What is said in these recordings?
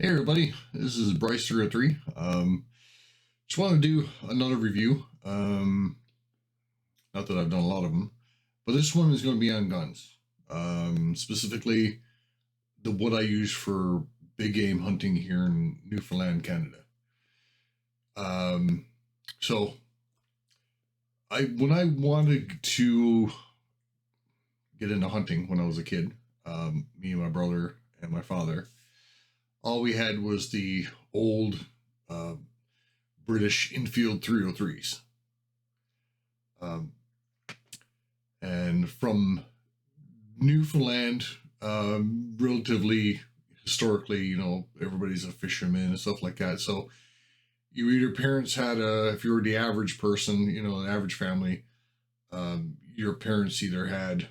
Hey everybody, this is Bryce03. Just want to do another review. Not that I've done a lot of them, but this one is going to be on guns. Specifically, what I use for big game hunting here in Newfoundland, Canada. So when I wanted to get into hunting when I was a kid, me and my brother and my father, all we had was the old British Enfield 303s. And from Newfoundland, relatively historically, everybody's a fisherman and stuff like that. So your parents had if you were the average person, an average family, your parents either had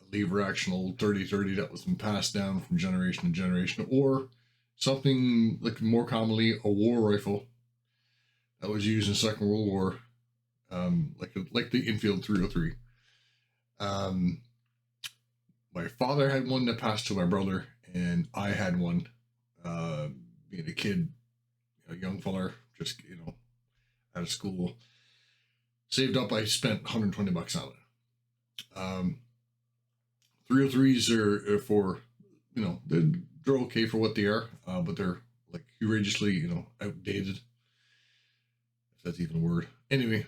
a lever action old 30-30 that was been passed down from generation to generation, or something like more commonly a war rifle that was used in the Second World War, like the Enfield 303. My father had one that passed to my brother, and I had one. Being a kid, a young feller, just out of school, saved up. I spent $120 on it. 303s are for they're okay for what they are, but they're like outrageously outdated, if that's even a word. Anyway,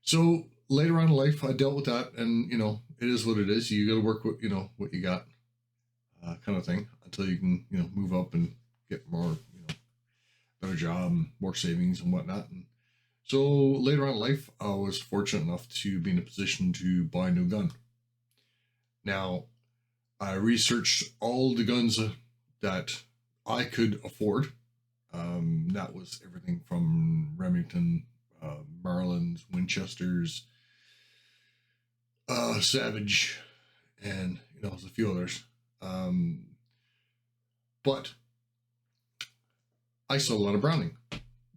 so later on in life, I dealt with that, and it is what it is. You got to work with what you got, kind of thing, until you can move up and get more better job and more savings and whatnot. And so later on in life, I was fortunate enough to be in a position to buy a new gun. Now, I researched all the guns that I could afford. That was everything from Remington, Marlins, Winchesters, Savage, and there's a few others. But I saw a lot of Browning.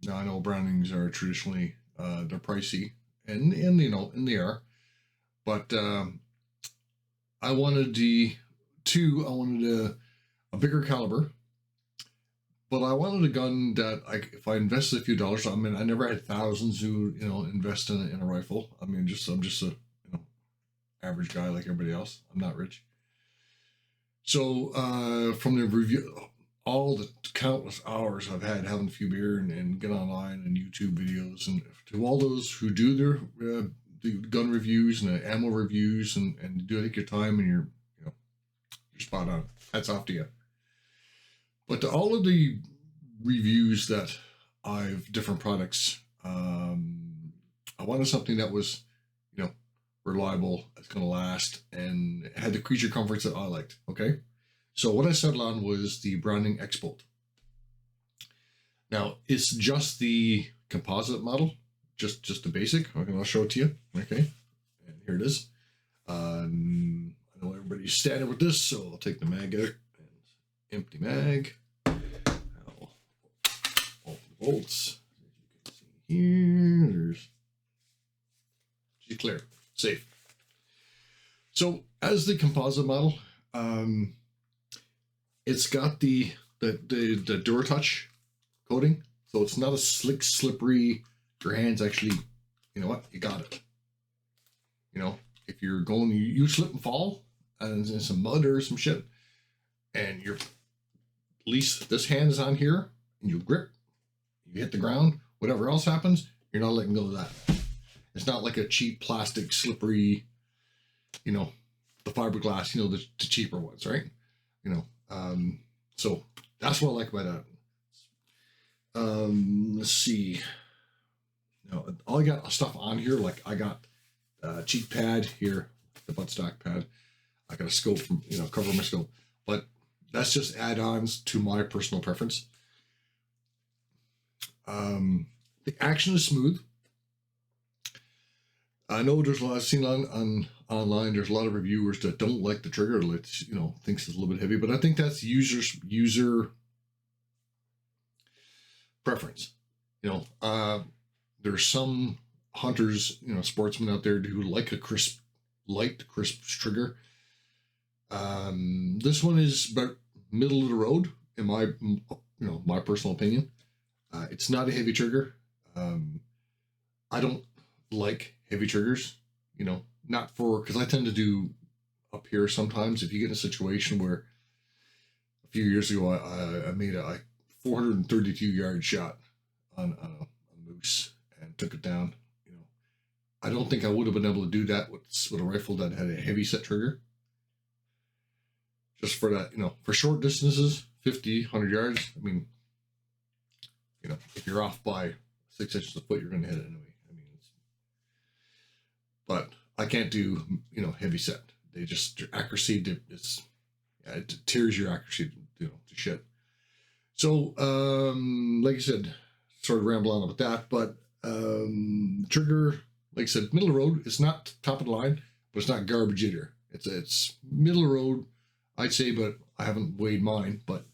Now I know Brownings are traditionally they're pricey, and they are, but I wanted a bigger caliber, but I wanted a gun that if I invested a few dollars, I never had thousands to invest in a rifle. I'm just a average guy like everybody else. I'm not rich. So from the review, all the countless hours I've had having a few beer and get online and YouTube videos, and to all those who do their the gun reviews and the ammo reviews and do take your time, and you're spot on. Hats off to you. But to all of the reviews that I've different products, I wanted something that was reliable, it's going to last, and had the creature comforts that I liked. Okay, so what I settled on was the Browning XBolt. Now it's just the composite model, just the basic. Okay, I'll show it to you. Okay, and here it is. I know everybody's standing with this, so I'll take the mag out. And empty mag. I'll open the bolts. As you can see here, she's clear, safe. So as the composite model, it's got the DuraTouch coating, so it's not a slick, slippery. Your hands actually, you got it. If you're going, you slip and fall and in some mud or some shit, and you're, at least this hand is on here, and you grip, you hit the ground, whatever else happens, you're not letting go of that. It's not like a cheap plastic slippery, the fiberglass, the cheaper ones, right? So that's what I like about that. Let's see. All I got stuff on here, like I got a cheek pad here, the buttstock pad. I got a scope from, cover my scope, but that's just add-ons to my personal preference. The action is smooth. I know there's a lot I've seen online. There's a lot of reviewers that don't like the trigger. Thinks it's a little bit heavy, but I think that's user preference. There's some hunters, sportsmen out there who like a crisp trigger. This one is about middle of the road. in my, my personal opinion. It's not a heavy trigger. I don't like heavy triggers, not for, because I tend to do up here sometimes. If you get in a situation where a few years ago I made a 432 yard shot on a moose and took it down, I don't think I would have been able to do that with a rifle that had a heavy set trigger. Just for that, for short distances, 50, 100 yards. I mean, if you're off by 6 inches a foot, you're going to hit it anyway. But I can't do, heavy set. They just, your accuracy, it tears your accuracy, to shit. So, like I said, sort of ramble on about that, but trigger, like I said, middle of the road. It's not top of the line, but it's not garbage either. It's middle of the road, I'd say, but I haven't weighed mine, but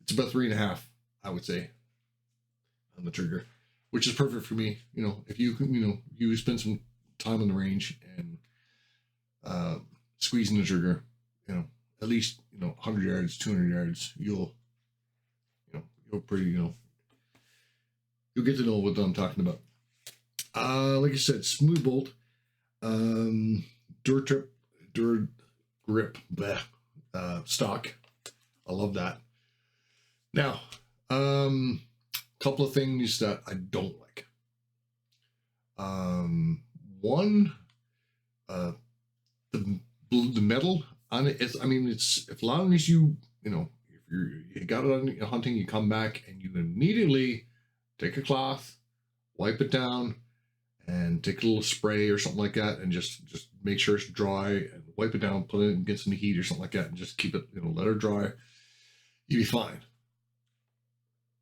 it's about 3.5, I would say, on the trigger, which is perfect for me. If you can, you spend some time on the range and squeezing the trigger, at least 100 yards, 200 yards, you'll pretty, you'll get to know what I'm talking about. Like I said, smooth bolt, dur grip, stock. I love that. Now, couple of things that I don't like. One, the metal on it. It's as long as you got it on hunting, you come back and you immediately take a cloth, wipe it down, and take a little spray or something like that, and just make sure it's dry, and wipe it down, put it against some heat or something like that, and just keep it, let it dry. You'll be fine.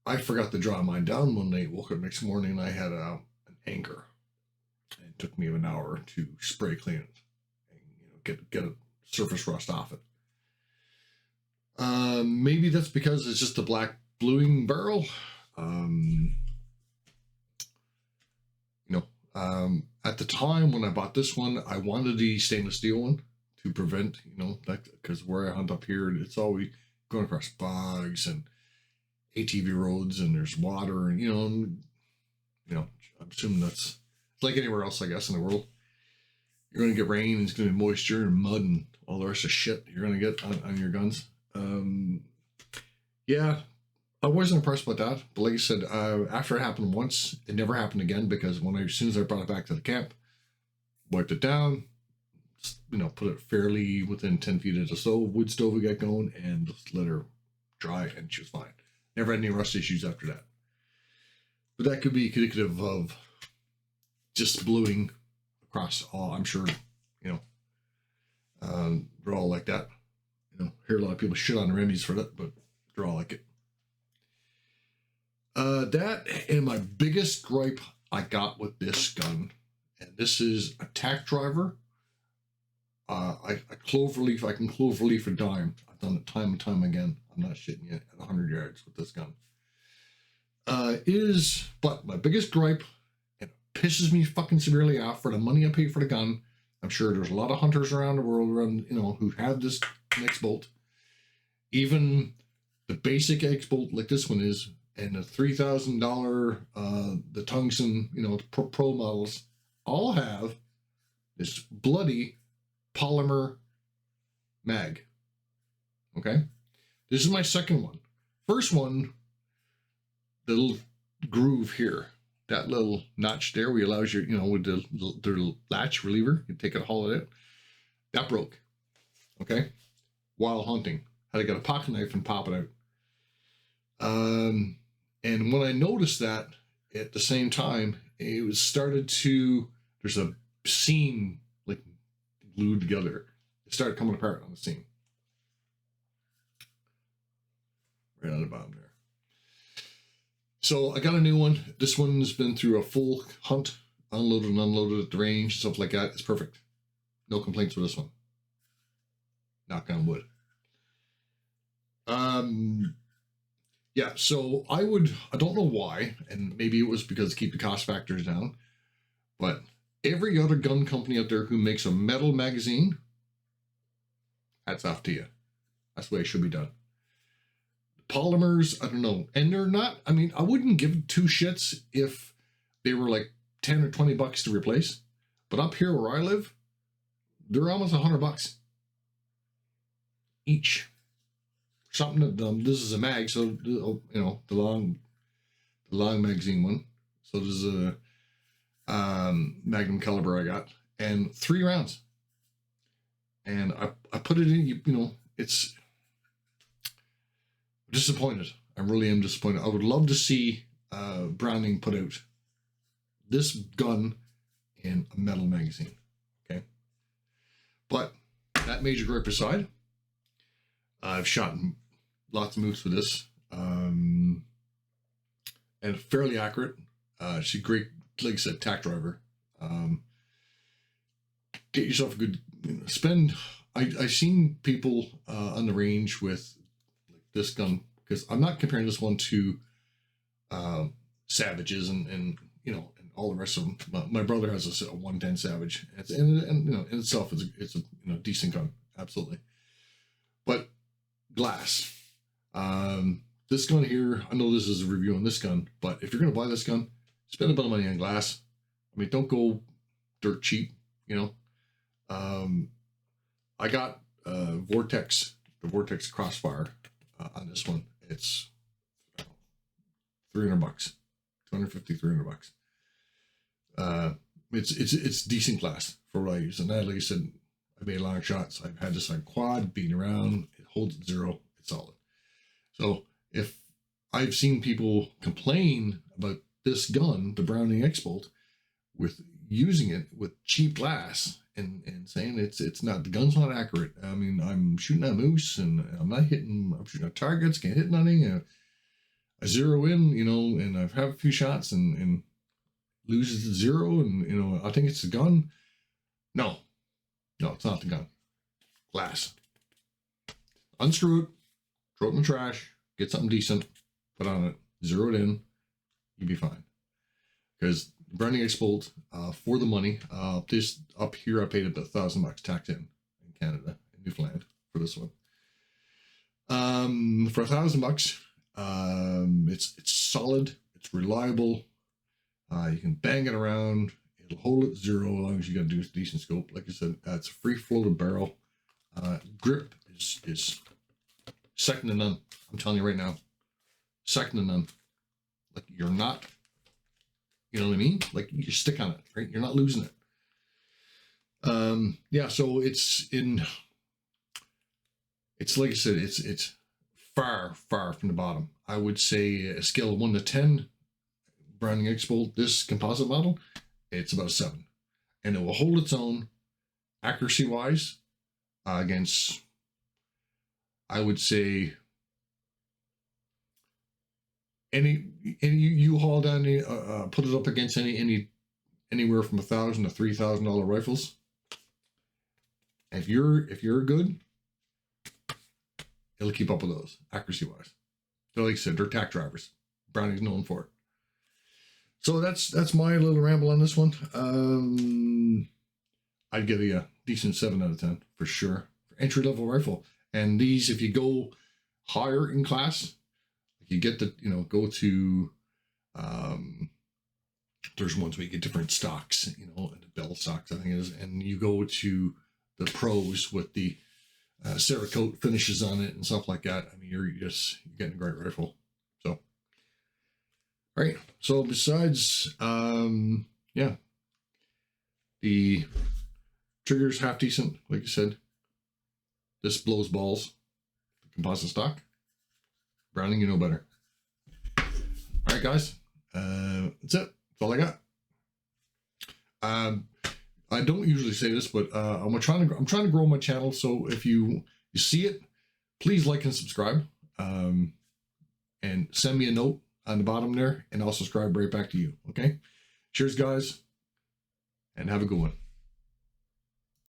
I forgot to dry mine down one night. Woke up next morning and I had an anchor. It took me an hour to spray clean it and get a surface rust off it. Maybe that's because it's just a black bluing barrel. At the time when I bought this one, I wanted the stainless steel one to prevent, that, because where I hunt up here, it's always going across bogs and ATV roads, and there's water, and I'm assuming it's like anywhere else, I guess, in the world. You're going to get rain, and it's going to be moisture and mud and all the rest of shit you're going to get on your guns. Yeah, I wasn't impressed with that. But like I said, after it happened once, it never happened again, because as soon as I brought it back to the camp, wiped it down, put it fairly within 10 feet of the wood stove we got going, and just let her dry, and she was fine. Never had any rust issues after that. But that could be indicative of just bluing across all, I'm sure, they're all like that. Hear a lot of people shit on the remedies for that, but they're all like it. That, and my biggest gripe I got with this gun, and this is a tack driver. I cloverleaf, I can cloverleaf a dime. I've done it time and time again. I'm not shitting you, at 100 yards with this gun. But my biggest gripe, and it pisses me fucking severely off for the money I pay for the gun. I'm sure there's a lot of hunters around the world who have this XBolt. Even the basic XBolt like this one is, and the $3,000, the tungsten, pro models, all have this bloody polymer mag. Okay, this is my second one. First one, the little groove here, that little notch there, where allows you, with the latch reliever, you take it, haul it out. That broke. Okay, while hunting, had to get a pocket knife and pop it out. And when I noticed that, at the same time, it was there's a seam like glued together. It started coming apart on the seam. Right on the bottom there. So I got a new one. This one's been through a full hunt, unloaded and unloaded at the range, stuff like that. It's perfect. No complaints with this one. Knock on wood. Yeah, so I don't know why, and maybe it was because to keep the cost factors down, but every other gun company out there who makes a metal magazine, hats off to you. That's the way it should be done. polymers, I don't know. And they're not, I mean, I wouldn't give two shits if they were like 10 or 20 bucks to replace. But up here where I live, they're almost $100 each. Something that this is a mag, so you know the long magazine one. So there's a Magnum caliber I got, and 3 rounds. And I put it in. You know, it's disappointed. I really am disappointed. I would love to see Browning put out this gun in a metal magazine. Okay, but that major gripe aside, I've shot lots of moose with this, and fairly accurate. She's a great, like I said, tack driver. Get yourself a good, you know, spend. I've seen people on the range with like this gun, because I'm not comparing this one to Savages and you know, and all the rest of them. My brother has a 110 Savage, and you know, in itself it's a you know, decent gun, absolutely. But glass. This gun here, I know this is a review on this gun, but if you're going to buy this gun, spend a bit of money on glass. I mean, don't go dirt cheap, you know. I got the Vortex Crossfire on this one. It's $300, $250, $300. It's decent glass for what I use. And that, like I said, I made long shots. I've had this on quad, beating around. It holds at 0. It's solid. So if I've seen people complain about this gun, the Browning XBolt, with using it with cheap glass and saying it's not, the gun's not accurate. I mean, I'm shooting at moose and I'm shooting at targets, can't hit nothing. I zero in, you know, and I've had a few shots and loses to 0, and you know, I think it's the gun. No, it's not the gun. Glass. Unscrew it, throw it in the trash, get something decent, put on it, zero it in, you'll be fine. Because Browning XBolt, for the money, this up here I paid about $1,000 tax in Canada, in Newfoundland, for this one. For $1,000, it's solid, it's reliable. You can bang it around. It'll hold at 0 as long as you got a decent scope. Like I said, it's a free floated barrel. Grip is second to none. I'm telling you right now, second to none. Like, you're not, you know what I mean? Like, you stick on it, right? You're not losing it. Yeah, so it's like I said, it's far from the bottom. I would say a scale of 1 to 10, Browning XBolt, this composite model, it's about 7. And it will hold its own accuracy wise against, I would say, any you haul down put it up against anywhere from $1,000 to $3,000 rifles. If you're good, it'll keep up with those accuracy wise. So like I said, they're tack drivers. Browning's known for it. So that's my little ramble on this one. I'd give it a decent 7 out of 10 for sure. For entry level rifle. And these, if you go higher in class, you get the, you know, go to, there's ones where you get different stocks, you know, and the bell stocks, I think it is. And you go to the pros with the Cerakote finishes on it and stuff like that. I mean, you're getting a great rifle. So, all right. So besides, yeah, the trigger's half decent, like you said. This blows balls. The composite stock. Browning, you know better. All right, guys. That's it. That's all I got. I don't usually say this, but I'm trying to grow my channel. So if you see it, please like and subscribe. And send me a note on the bottom there, and I'll subscribe right back to you. Okay. Cheers, guys, and have a good one.